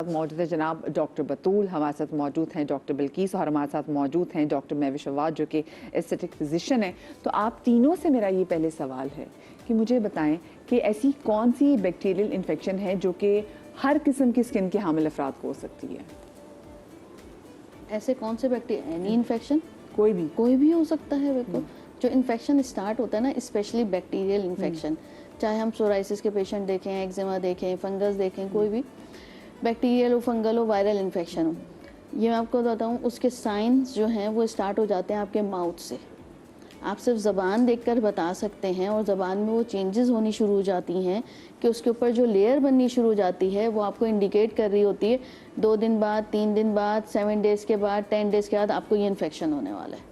मौजूद है जनाब डॉक्टर बतूल, हमारे साथ मौजूद हैं डॉक्टर बिल्किस और हमारे साथ मौजूद हैं डॉक्टर महविश अवाद जो कि एस्थेटिक फिजिशियन है। तो आप तीनों से मेरा ये पहले सवाल है कि मुझे बताएं कि ऐसी कौन सी बैक्टीरियल इन्फेक्शन है जो कि हर किस्म की स्किन के हामिल अफराद को हो सकती है? ऐसे कौन से बैक्टीरिया? एनी इन्फेक्शन, कोई भी हो सकता है। देखो जो इन्फेक्शन स्टार्ट होता है ना, स्पेशली बैक्टीरियल इन्फेक्शन, चाहे हम सोराइसिस के पेशेंट देखें, एक्जिमा देखें, फंगस देखें, कोई भी बैक्टीरियल हो, फंगल हो, वायरल इन्फेक्शन हो, ये मैं आपको बताऊं, उसके साइंस जो हैं वो स्टार्ट हो जाते हैं आपके माउथ से। आप सिर्फ ज़बान देखकर बता सकते हैं और ज़बान में वो चेंजेस होनी शुरू हो जाती हैं कि उसके ऊपर जो लेयर बननी शुरू हो जाती है वो आपको इंडिकेट कर रही होती है 2 दिन बाद, 3 दिन बाद, 7 डेज़ के बाद, 10 डेज़ के बाद आपको ये इन्फेक्शन होने वाला है,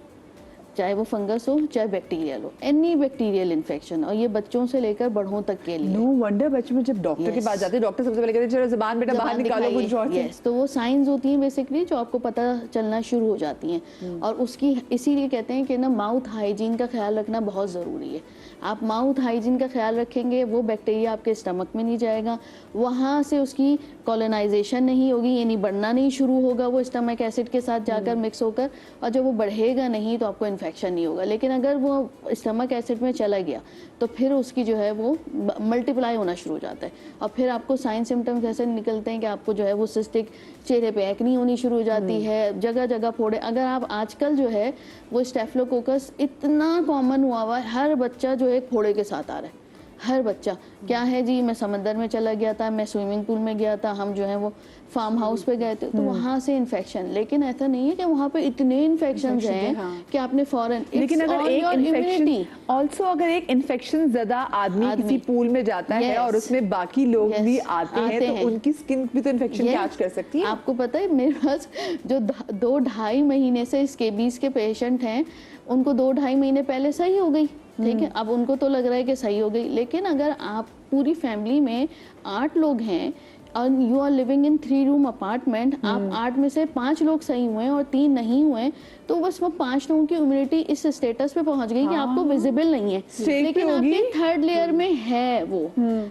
चाहे वो फंगस हो चाहे बैक्टीरियल हो, एनी बैक्टीरियल इन्फेक्शन। और ये बच्चों से लेकर बड़ों तक के लिए। नो वंडर बच्चे में जब डॉक्टर के पास जाते हैं, डॉक्टर सबसे पहले कहते हैं चलो ज़बान बेटा बाहर निकालो कुछ और। यस, तो वो साइंस होती हैं बेसिकली जो आपको पता चलना शुरू हो जाती हैं। और उसकी इसीलिए कहते हैं कि ना माउथ हाइजीन का ख्याल रखना बहुत ज़रूरी है। आप माउथ हाइजीन का ख्याल रखेंगे, वो बैक्टीरिया आपके स्टमक में नहीं जाएगा, वहाँ से उसकी कॉलोनाइजेशन नहीं होगी, यानी बढ़ना नहीं शुरू होगा वो स्टमक एसिड के साथ जाकर मिक्स होकर, और जब वो बढ़ेगा नहीं तो आपको इन्फेक्शन नहीं होगा। लेकिन अगर वो स्टमक एसिड में चला गया तो फिर उसकी जो है वो मल्टीप्लाई होना शुरू हो जाता है और फिर आपको साइन सिम्टम्स ऐसे निकलते हैं कि आपको जो है वो सिस्टिक, चेहरे पे एक्नी होनी शुरू हो जाती है, जगह जगह फोड़े। अगर आप आजकल जो है वो स्टेफिलोकोकस इतना कॉमन हुआ हुआ है, हर बच्चा जो है फोड़े के साथ आ रहा है, हर बच्चा। क्या है जी, मैं समंदर में चला गया था, मैं स्विमिंग पूल में गया था, हम जो है वो फार्म हाउस पे गए थे, तो वहाँ से इन्फेक्शन। लेकिन ऐसा नहीं है कि वहाँ पे इतने इन्फेक्शन हैं कि आपने फॉरन। लेकिन अगर एक इन्फेक्शन ऑल्सो, अगर एक इन्फेक्शन ज़्यादा आदमी किसी पूल में जाता है और उसमें बाकी लोग भी आते हैं तो उनकी स्किन भी तो इन्फेक्शन कैच कर सकती है। आपको पता है मेरे पास जो 2-2.5 महीने से स्केबीज के पेशेंट हैं, उनको 2-2.5 महीने पहले सही हो गई, ठीक है, अब उनको तो लग रहा है कि सही हो गई। लेकिन अगर आप पूरी फैमिली में 8 लोग हैं और you are living in 3 room apartment, आप 8 में से 5 लोग सही हुए और 3 नहीं हुए, तो बस वो 5 लोगों की इम्यूनिटी इस स्टेटस पे पहुंच गई कि आपको विजिबल नहीं है, लेकिन आपके 3rd लेयर में है वो।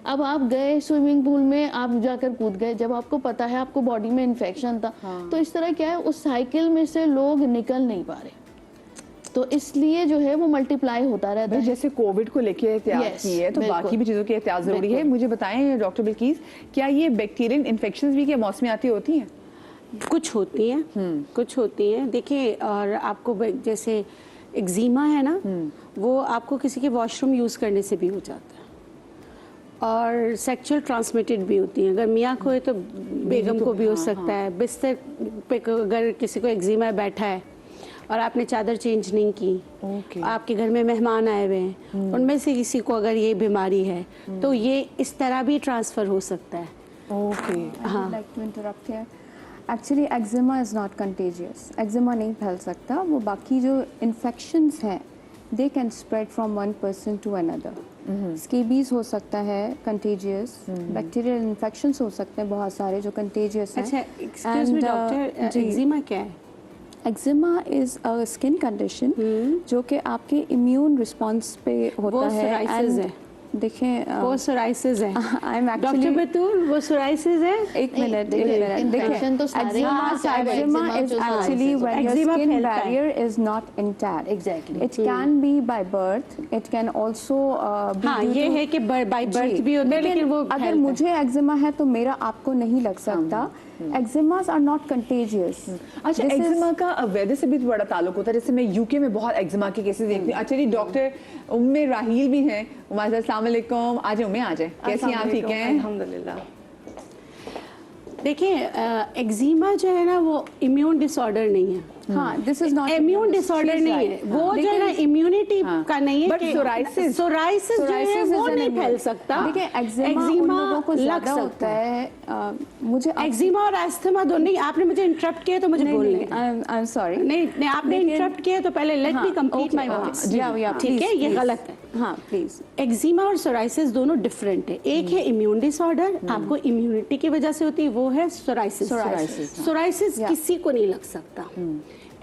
अब आप गए स्विमिंग पूल में, आप जाकर कूद गए, जब आपको पता है आपको बॉडी में इन्फेक्शन था, तो इस तरह क्या है, उस साइकिल में से लोग निकल नहीं पा रहे, तो इसलिए जो है वो मल्टीप्लाई होता रहता है। जैसे कोविड को लेके एहतियात की है तो बाकी भी चीज़ों की एहतियात ज़रूरी है। मुझे बताएं डॉक्टर बिल्किस, क्या ये बैक्टीरियल इन्फेक्शंस भी क्या मौसमियाती होती हैं? कुछ होती हैं, कुछ होती हैं। देखिए, और आपको जैसे एक्जिमा है ना, वो आपको किसी के वॉशरूम यूज़ करने से भी हो जाता है, और सेक्सुअल ट्रांसमिटेड भी होती हैं। अगर मियाँ को है तो बेगम को भी हो सकता है। बिस्तर पे अगर किसी को एक्जिमा बैठा है और आपने चादर चेंज नहीं की, आपके घर में मेहमान आए हुए हैं, उनमें से किसी को अगर ये बीमारी है तो ये इस तरह भी ट्रांसफ़र हो सकता है। हाँ, actually eczema is not contagious, eczema नहीं फैल सकता, वो बाकी जो इन्फेक्शंस हैं they can spread from one person to another. Scabies हो सकता है कंटेजियस, बैक्टीरियल इन्फेक्शंस हो सकते हैं बहुत सारे जो कंटेजियस हैं। अच्छा, एक्सक्यूज मी डॉक्टर, एक्जिमा क्या है? Eczema is a skin condition जो कि आपके इम्यून रिस्पॉन्स पे होता है। देखें, वो सोराइसिस है। आई एम एक्चुअली डॉक्टर बतूल, वो सोराइसिस है। एक मिनट, इन्फेक्शन तो सारे eczema is actually when your skin barrier is not intact. Exactly, it can be by birth, it can also be, हाँ, ये है कि बाय बर्थ भी होता है, लेकिन वो अगर मुझे एक्जिमा है तो मेरा आपको नहीं लग सकता। एक्जिमास आर नॉट कंटेजियस। अच्छा, एक्जिमा का वेदर से भी बड़ा ताल्लुक होता है। जैसे मैं यूके में बहुत एक्जिमा के केसेस देखती हूँ। अच्छा जी, डॉक्टर उम्मे राहील भी हैं, अस्सलाम वालेकुम। आज उम्मे आ जाए, कैसी हैं आप? ठीक हैं, अल्हम्दुलिल्लाह। देखिए, एक्जिमा जो है ना वो इम्यून डिसऑर्डर नहीं है। हाँ, this is not immune disorder नहीं है, वो जो है ना इम्यूनिटी का नहीं है। बट सोराइसिस जो है वो नहीं फैल सकता। देखिए, एक्जिमा लोगों को ज़्यादा होता है। मुझे एक्जिमा और एस्थमा दोनों नहीं। आपने मुझे इंटरप्ट किया तो मुझे बोलने, आई एम सॉरी। नहीं, आपने इंटरप्ट किया तो पहले let me complete my words. ठीक है, ये गलत है। हाँ, प्लीज। एक्जिमा और सोराइसिस दोनों डिफरेंट है। एक है इम्यून डिसऑर्डर, आपको इम्यूनिटी की वजह से होती है, वो है सोराइसिस। सोराइसिस किसी को नहीं लग सकता।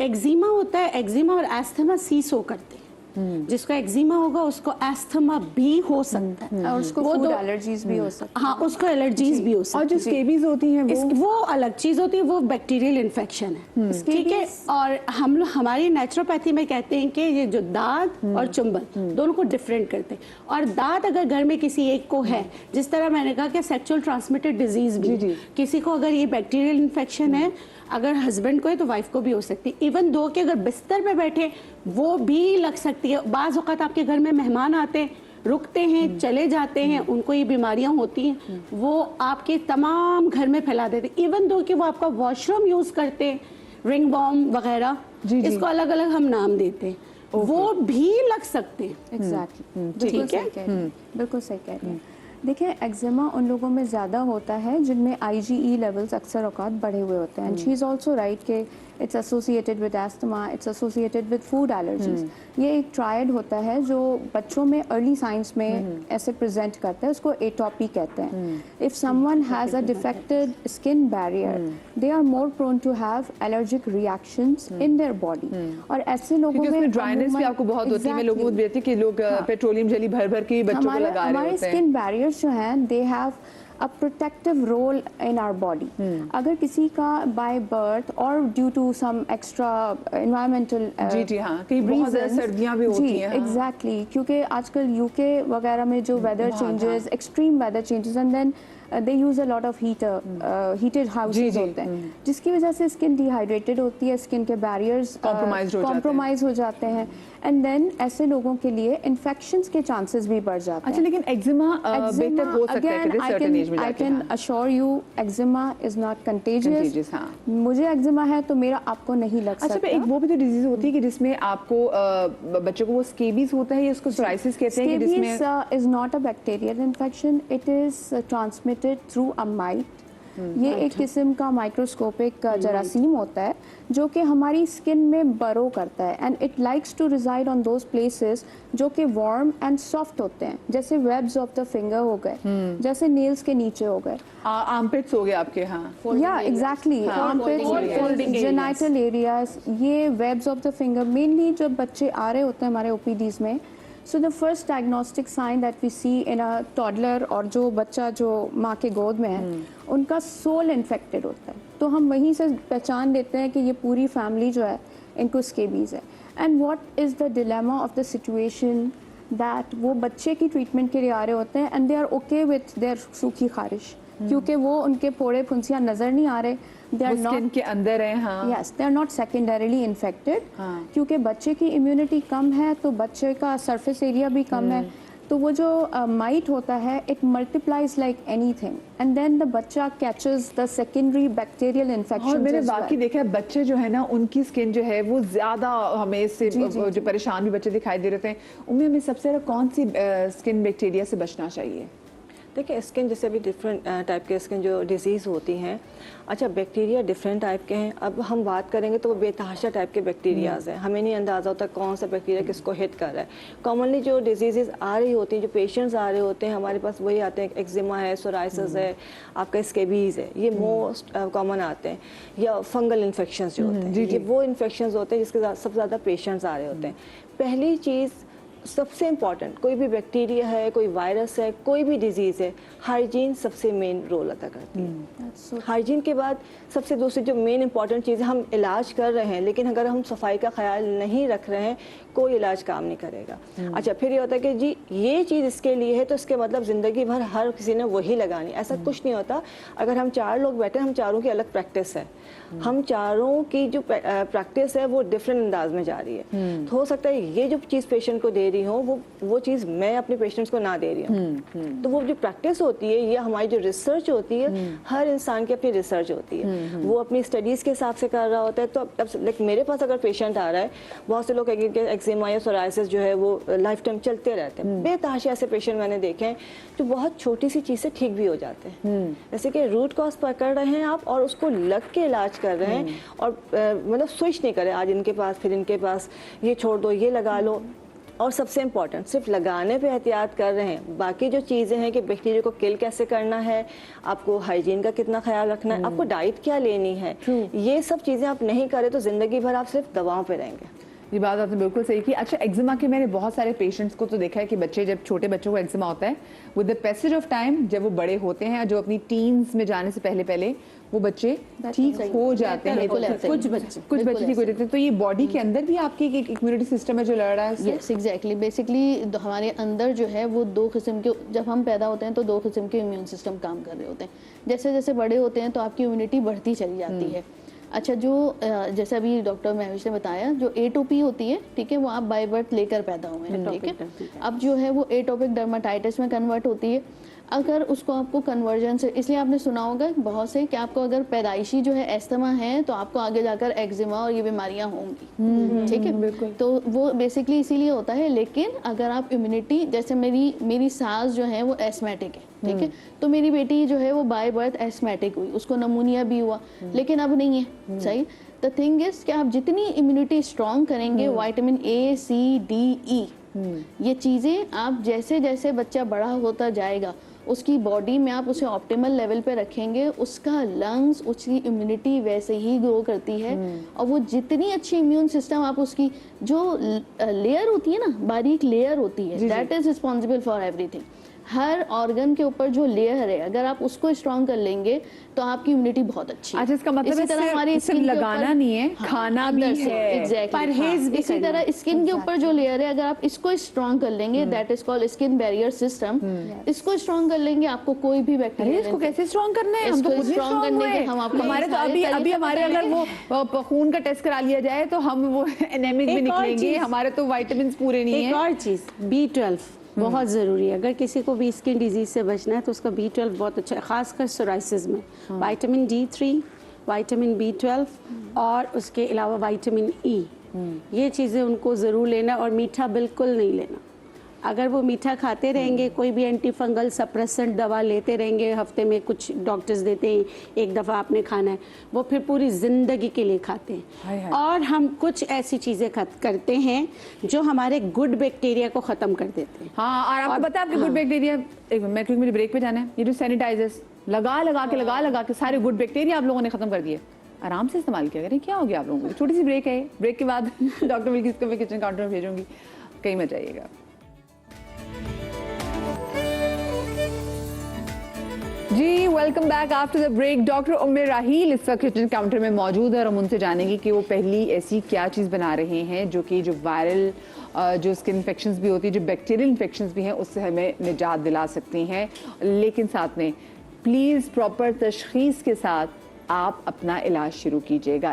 एक्जिमा होता है, एक्जिमा और एस्थमा सीसो करते हैं। जिसको एक्जिमा होगा उसको एस्थमा भी हो सकता है, और उसको वो फूड दो- एलर्जीज भी हो सकती हाँ उसको एलर्जीज भी हो और सकती जो स्केबीज होती हैं वो अलग चीज होती है, वो बैक्टीरियल इन्फेक्शन है, ठीक है। और हम लोग हमारी नेचुरोपैथी में कहते हैं कि ये जो दांत और चुंबल दोनों को डिफरेंट करते हैं, और दांत अगर घर में किसी एक को है, जिस तरह मैंने कहा कि सेक्सुअल ट्रांसमिटेड डिजीज भी, किसी को अगर ये बैक्टीरियल इन्फेक्शन है, अगर हस्बैंड को है तो वाइफ को भी हो सकती है, इवन दो के अगर बिस्तर पे बैठे वो भी लग सकती है। बाज़ औक़ात आपके घर में मेहमान आते हैं, रुकते हैं, चले जाते हैं, उनको ये बीमारियां होती हैं, वो आपके तमाम घर में फैला देते हैं, इवन दो कि वो आपका वॉशरूम यूज करते हैं, रिंग बॉम्ब वगैरह, इसको अलग अलग हम नाम देते हैं, वो भी लग सकते हैं। एग्जैक्टली, ठीक बिल्कुल है। सही कह रही हैं, बिल्कुल सही कह रही हैं। देखिए, एक्जिमा उन लोगों में ज़्यादा होता है जिनमें IgE लेवल्स अक्सर औकात बढ़े हुए होते हैं, and she is also right कि it's associated with asthma, it's associated with food allergies. ये एक ट्रायड होता है जो बच्चों में अर्ली साइंस में ऐसे प्रेजेंट करता है, उसको एटोपी कहते हैं। If someone has a defected skin barrier, they are more prone to have allergic reactions in their body, और ऐसे लोगों क्योंकि में उसमें ड्राइनेस भी आपको बहुत होती है। मैं लोगों को देखती हूँ कि लोग पेट्रोलियम जेली भर भर के बच्चों को लगा रहे हमारे होते हैं। स्किन बैरियर्स जो हैं, they have a protective role in our body. अगर किसी का बाय बर्थ और due to some extra environmental जी हाँ, कहीं बहुत ज़्यादा सर्दियाँ भी होती हैं। एग्जैक्टली, क्योंकि आजकल UK वगैरह में जो weather changes, extreme weather changes, and then they use a lot of heated houses होते हैं, जिसकी वजह से स्किन डिहाइड्रेटेड होती है, स्किन के बैरियर्स कॉम्प्रोमाइज हो जाते हैं, एंड देन ऐसे लोगों के लिए इन्फेक्शंस के चांसेस भी बढ़ जाते हैं। अच्छा, लेकिन एक्जिमा बेहतर हो सकता है कि सर्टेन एज में आई जाके। Can assure you, eczema is not contagious. हाँ। मुझे एक्जिमा है तो मेरा आपको नहीं लग अच्छा, सकता। एक वो भी तो डिजीज होती है कि जिसमें आपको बच्चों को वो स्केबीज होता है, या उसको सोराइसिस कहते हैं, कि जिसमें Scabies is not a bacterial infection. It is transmitted through a mite. ये एक किस्म का माइक्रोस्कोपिक जरासीम होता है जो कि हमारी स्किन में बरो करता है, and it likes to reside on those places जो कि वार्म एंड सॉफ्ट होते हैं, जैसे वेब्स ऑफ द फिंगर हो गए, जैसे नेल्स के नीचे हो गए, आर्मपिट्स हो गए आपके। हाँ, या एग्जैक्टली, आर्मपिट्स, जेनाइटल एरियाज, ये webs of the finger, mainly जब बच्चे आ रहे होते हैं हमारे OPDs में। So the first diagnostic sign that we see in a toddler, और जो बच्चा जो माँ के गोद में है, उनका सोल इन्फेक्टेड होता है, तो हम वहीं से पहचान देते हैं कि ये पूरी फैमिली जो है इनको स्केबीज है। And what is the dilemma of the situation that वो बच्चे की ट्रीटमेंट के लिए आ रहे होते हैं, and they are okay with their सूखी खारिश, क्योंकि वो उनके फोड़े फुंसियाँ नज़र नहीं आ रहे, दे आर स्किन नॉट के अंदर है। हाँ, yes, they are not secondarily infected, क्योंकि बच्चे की इम्यूनिटी कम है तो बच्चे का सरफेस एरिया भी कम है, तो वो जो माइट होता है, it multiplies like anything, and then the बच्चा कैचेस द सेकेंडरी बैक्टीरियल और इन्फेक्शन। मैंने बाकी देखा है, बच्चे जो है ना, उनकी स्किन जो है वो ज्यादा, हमें इससे जो परेशान भी बच्चे दिखाई दे रहे थे, उनमें हमें सबसे ज्यादा कौन सी स्किन बैक्टीरिया से बचना चाहिए? देखिए, स्किन जैसे भी डिफरेंट टाइप के स्किन जो डिजीज़ होती हैं, अच्छा बैक्टीरिया डिफरेंट टाइप के हैं। अब हम बात करेंगे तो वो बेतहाशा टाइप के बैक्टीरियाज हैं, हमें नहीं अंदाज़ा होता कौन सा बैक्टीरिया किसको हिट कर रहा है। कॉमनली जो डिजीज़ आ रही होती हैं, जो पेशेंट्स आ रहे होते हैं हमारे पास, वही आते हैं, एक्जिमा है, सोराइसिस है, आपका स्केबीज़ है, ये मोस्ट कॉमन आते हैं, या फंगल इन्फेक्शंस जो होते हैं, ये वो इन्फेक्शंस होते हैं जिसके सबसे ज़्यादा पेशेंट्स आ रहे होते हैं। पहली चीज़ सबसे इम्पॉर्टेंट, कोई भी बैक्टीरिया है, कोई वायरस है, कोई भी डिजीज़ है, हाइजीन सबसे मेन रोल अदा करती है। हाइजीन के बाद सबसे दूसरी जो मेन इंपॉर्टेंट चीज़ है, हम इलाज कर रहे हैं लेकिन अगर हम सफाई का ख्याल नहीं रख रहे हैं, कोई इलाज काम नहीं करेगा। अच्छा, फिर ये होता है कि जी ये चीज़ इसके लिए है तो इसके मतलब ज़िंदगी भर हर किसी ने वही लगानी, ऐसा कुछ नहीं होता। अगर हम 4 लोग बैठे, हम चारों की अलग प्रैक्टिस है, हम चारों की जो प्रैक्टिस है वो डिफरेंट अंदाज में जा रही है। तो हो सकता है ये जो चीज़ पेशेंट को दे रही हूँ वो चीज़ मैं अपने पेशेंट्स को ना दे रही हूँ। तो वो जो प्रैक्टिस होती है या हमारी जो रिसर्च होती है, हर इंसान की अपनी रिसर्च होती है, वो अपनी स्टडीज़ के हिसाब से कर रहा होता है। तो अब लाइक मेरे पास अगर पेशेंट आ रहा है, बहुत से लोग एक्जिमा या सोराइसिस जो है वो लाइफ टाइम चलते रहते हैं। बेतहाशा ऐसे पेशेंट मैंने देखे हैं जो बहुत छोटी सी चीज़ से ठीक भी हो जाते हैं। जैसे कि रूट कॉज पकड़ रहे हैं आप और उसको लग के इलाज कर रहे हैं, और मतलब स्विच नहीं करे, आज इनके पास फिर इनके पास, ये छोड़ दो ये लगा लो। और सबसे इम्पॉर्टेंट, सिर्फ लगाने पे एहतियात कर रहे हैं, बाकी जो चीज़ें हैं कि बैक्टीरिया को किल कैसे करना है, आपको हाइजीन का कितना ख्याल रखना है, आपको डाइट क्या लेनी है, ये सब चीज़ें आप नहीं करें तो ज़िंदगी भर आप सिर्फ दवाओं पे रहेंगे। ये बात आपने बिल्कुल सही की। अच्छा, एक्जिमा के मैंने बहुत सारे पेशेंट्स को तो देखा है कि बच्चे, जब छोटे बच्चों को एक्जिमा होता है, with the passage of time जब वो बड़े होते हैं, जो अपनी टीन्स में जाने से पहले पहले वो बच्चे ठीक हो जाते हैं। बिल्कुल ऐसे ही। कुछ बच्चे ठीक हो जाते हैं। तो ये बॉडी के अंदर भी आपकी एक इम्यूनिटी सिस्टम है जो लड़ रहा है उससे? Yes exactly. बेसिकली हमारे अंदर जो है वो 2 किस्म के, जब हम पैदा होते हैं तो 2 किस्म के इम्यून सिस्टम काम कर रहे होते हैं। जैसे जैसे बड़े होते हैं तो आपकी इम्यूनिटी बढ़ती चली जाती है। अच्छा, जो जैसे अभी डॉक्टर महविश ने बताया, जो एटोपी होती है, ठीक है, वो आप बाय बर्थ लेकर पैदा हुए हैं, ठीक है। अब जो है वो एटोपिक डर्माटाइटिस में कन्वर्ट होती है। अगर उसको आपको कन्वर्जन से, इसलिए आपने सुना होगा बहुत से कि आपको अगर पैदाइशी जो है एस्थमा है तो आपको आगे जाकर एक्जिमा और ये बीमारियां होंगी, ठीक है। तो वो बेसिकली इसीलिए होता है। लेकिन अगर आप इम्यूनिटी, जैसे मेरी सास जो है वो एस्थमेटिक है, ठीक है, तो मेरी बेटी जो है वो बाय बर्थ एस्थमेटिक हुई, उसको नमूनिया भी हुआ, लेकिन अब नहीं है, सही। द थिंग इज कि आप जितनी इम्यूनिटी स्ट्रॉन्ग करेंगे, विटामिन ए, सी, डी, ई, ये चीज़ें आप जैसे जैसे बच्चा बड़ा होता जाएगा उसकी बॉडी में आप उसे ऑप्टिमल लेवल पे रखेंगे, उसका लंग्स, उसकी इम्यूनिटी वैसे ही ग्रो करती है। और वो जितनी अच्छी इम्यून सिस्टम आप उसकी, जो लेयर होती है ना, बारीक लेयर होती है, that is responsible for everything. Her organ के ऊपर जो लेयर है, अगर आप उसको स्ट्रॉन्ग कर लेंगे तो आपकी इम्यूनिटी बहुत अच्छी है। अच्छा, इसका मतलब इसी तरह हमारी सिर्फ लगाना नहीं है, खाना भी है। एग्जैक्टली, परहेज भी इसी तरह स्किन के ऊपर जो लेयर है, अगर आप इसको स्ट्रॉन्ग कर लेंगे, that is called skin barrier system, इसको स्ट्रॉन्ग कर लेंगे, आपको कोई भी अरे बैक्टीरिया इसको कैसे स्ट्रॉन्ग करना है? हम तो इसको खुद ही strong स्ट्रॉन्ग करने हुए। के हम आपको हमारे तो सारे अभी तरीके हमारे अगर वो खून का टेस्ट करा लिया जाए तो हम वो एनेमिक में एक और निकलेंगे। चीज़- हमारे तो विटामिन पूरे नहीं एक है। और चीज़, B12 बहुत ज़रूरी है। अगर किसी को भी स्किन डिजीज से बचना है तो उसका B12 बहुत अच्छा है, खासकर सोराइसिस में। विटामिन D3, विटामिन B12 और उसके अलावा विटामिन E, ये चीज़ें उनको ज़रूर लेना, और मीठा बिल्कुल नहीं लेना। अगर वो मीठा खाते रहेंगे, कोई भी एंटी फंगल सप्रेसेंट दवा लेते रहेंगे, हफ्ते में कुछ डॉक्टर्स देते हैं, एक दफ़ा आपने खाना है, वो फिर पूरी ज़िंदगी के लिए खाते हाय हैं। हाय। और हम कुछ ऐसी चीज़ें करते हैं जो हमारे गुड बैक्टीरिया को ख़त्म कर देते हैं। हाँ, और आपको पता है आपके गुड बैक्टीरिया, एक मिनट क्योंकि मुझे ब्रेक पे जाना है, ये जो सैनिटाइजर्स लगा के सारे गुड बैक्टीरिया आप लोगों ने खत्म कर दिए। आराम से इस्तेमाल किया करें, क्या हो गया आप लोगों को? छोटी सी ब्रेक है, ब्रेक के बाद डॉक्टर बिल्किस को मैं किचन काउंटर में भेजूंगी, कहीं मत जाइएगा। जी, welcome back after the break. Doctor Umme Raheel इस वक्त किचन काउंटर में मौजूद है और हम उनसे जानेंगे कि वो पहली ऐसी क्या चीज़ बना रहे हैं जो कि जो वायरल जो स्किन इन्फेक्शंस भी होती है, जो बैक्टीरियल इन्फेक्शंस भी हैं, उससे हमें निजात दिला सकती हैं। लेकिन साथ में प्लीज़ प्रॉपर तशखीस के साथ आप अपना इलाज शुरू कीजिएगा।